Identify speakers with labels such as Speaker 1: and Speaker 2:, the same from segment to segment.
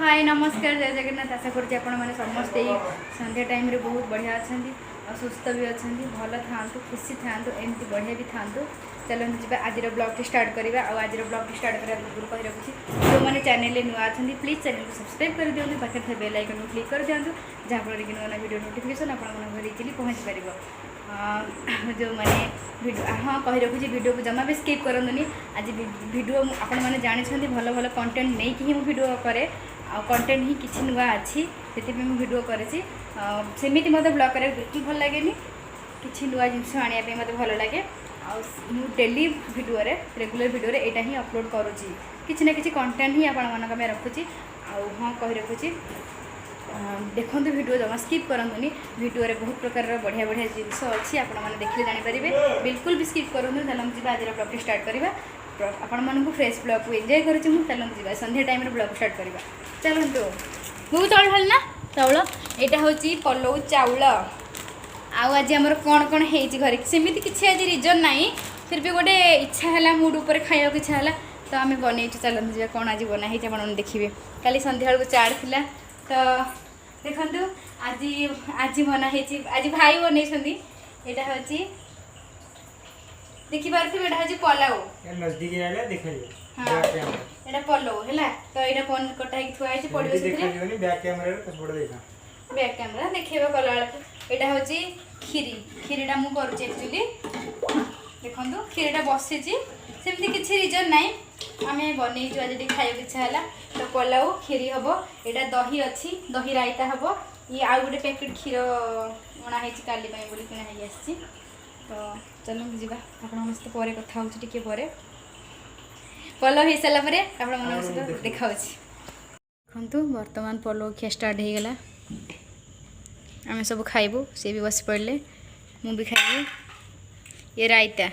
Speaker 1: हाय नमस्कार जय जगन्नाथ आशा करुँच आपने समस्ते संध्या टाइम रे बहुत बढ़िया अच्छा और सुस्थ भी अच्छा भल था खुशी था एमती बढ़िया भी था चलते जी आज ब्लॉग स्टार्ट करवा आज ब्लॉग स्टार्ट करने पूर्व कही रखुच्छी जो मैंने चैनल नुआ अच्छा प्लीज चैनल को सब्सक्राइब कर दिखाँ पाखे थे बेल आइकन को क्लिक कर दिखाँ जहाँफल कि नुआ वीडियो नोटिफिकेशन आप इजिली पहुँची पार जो मैंने हाँ कही रखुच्छी वीडियो को जमा भी स्किप करनी आज वीडियो आपण मैंने जानते भल भल कंटेंट नहीं कि वीडियो करे कंटेंट ही किसी नुआ अच्छी से वीडियो करेছি सेमती मत ब्लॉग कर बिल्कुल भल लगे किसी नुआ जिनस आने मत भल लगे डेली वीडियो रेगुलर वीडियो यहाँ ही अपलोड करुँची किसी ना कि कंटेंट ही आपण रखुच्छी हाँ कही रखुच्छी देखो वीडियो जमा स्किप करनी वीडियो बहुत प्रकार बढ़िया बढ़िया जिनस अच्छी आपने देखिए जानीपर बिल्कुल भी स्किप करूँ चलते जी आज ब्लॉग स्टार्ट करवा आपण मानक फ्रेश ब्लॉग को एंजॉय करुँच चलते जी संध्या टाइम ब्लॉग स्टार्ट करवा चलतु मुझे चाउल खाली ना चाउल यहाँ हूँ पलौ चाउल आज आमर कौन कौन है घर सेमती किसी आज रिजन ना फिर भी गोटे इच्छा है मूड उपर खाया इच्छा है तो आम बन चलते जी कौन आज बनाई आप देखिए काली संध्या बेलू चाट थिला तो देखु आज आज बनाई आज भाई बन यहाँ हूँ देखी पारे यहाँ हूँ पलाउ
Speaker 2: नजदीक
Speaker 1: हाँ यहाँ पलौ है तो यहाँ पनीर कटा थुआई पड़ो
Speaker 2: बैक कैमरा
Speaker 1: बैक कैमरा देखा कला यहाँ हूँ खीरी खीरीटा मुझे एक्चुअली देखो खीरीटा बसी सेमती किसी रिजन ना आम बनईचु आज खाया इच्छा है तो पलाउ खीरी हम यहाँ दही अच्छी दही रायता हम ये आउ गोटे पैकेट क्षीर अणाई काली बोली किଣା आसी तो चलते जी आप सहित कथा हो पलौ हो सारापर आप सहित देखा देखु बर्तमान पलौ खिया स्टार्ट हो गला आम सब खाइबू सी भी बस पड़े मु भी खाइबी ये रायता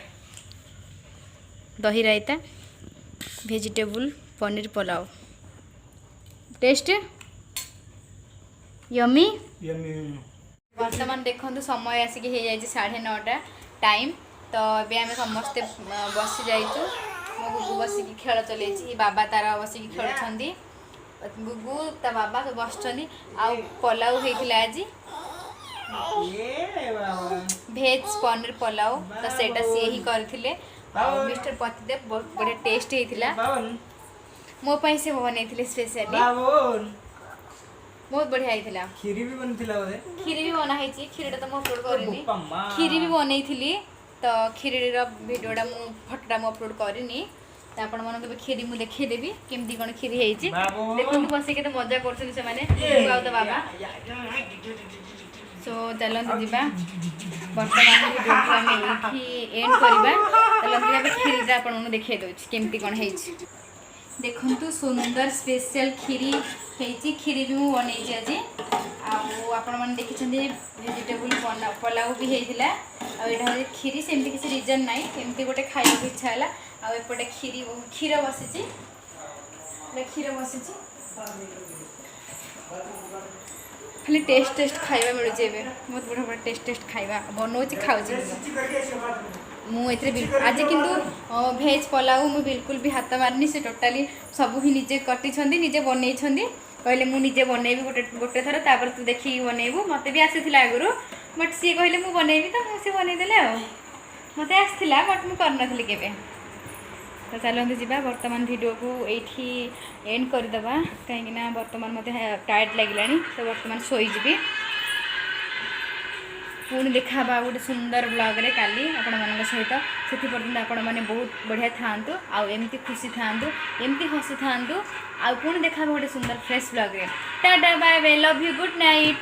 Speaker 1: दही रायता वेजिटेबल पनीर पलाव टेस्ट यमी वर्तमान देखो समय आसिक हो जाए 9:30 टाइम तो ये आम समस्ते बसी जाइचु मो गुगु बसिक खेल चलती बाबा तार बसिक खेलुंट गुगु ता बाबा तो बस पलाउ होता आज भेज पनीर पलाउ तो सेटा सी ही करथिले मिस्टर पतिदेव बहुत बढ़िया टेस्ट होता मो पाई से बनई स्पेशली बहुत बढ़िया होता
Speaker 2: खीरी भी
Speaker 1: खीरी भी बनाई खीरीटा तो मुझे अपलोड करनी खीरी भी बनई तो खीरी भिडियोटा फटोटा मुझे अपलोड करनी तो आपण मन खीरी मुझे देखदेवी केमती कौन खीरी है देखो बस के मजा कर बाबा सो चलते जी बर्तमान वीडियो को एंड करवा चलते खीरीटा आपको देखा दूसरी केमती कौन है देखु सुंदर स्पेशल खीरी है खीरी भी मुझे बनई आज आपण देखी वेजिटेबल पलाउ भी होता यहाँ खीरी सेमती किसी रिजन ना एमती गोटे खाया इच्छा है आपटे खीरी क्षीर बसी क्षीर बसी खाली टेस्ट टेस्ट खाଇବା मिलूचे बहुत बढ़िया बढ़िया टेस्ट टेस्ट खाଇବା बनाऊँच खाऊँ मुझे आज किंतु भेज पलाउ मुझे बिल्कुल भी हाथ मारनी से टोटाली सब ही निजे कटी निजे बनई कहले मुझे बनैबी गोटे गोटे थर तापर तू देखिए बनैबू मत भी आसी आगुरी बट सी कहले मुझे बनैबी तो सी बनईदे मत आसला बट मुझे करनी के तो चलते जी बर्तमान वीडियो को ये एंड करदे कहीं बर्तमान मत टायर्ड लगे तो बर्तमान शोजी पुणी देखा गोटे सुंदर ब्लॉग रे काली आपण मान सहित से पर्यटन आपण मैंने बहुत बढ़िया था आमती खुशी था एमती हसी था पुणी देखा गोटे सुंदर फ्रेश ब्लॉग रे ta ta bye bye love you good night.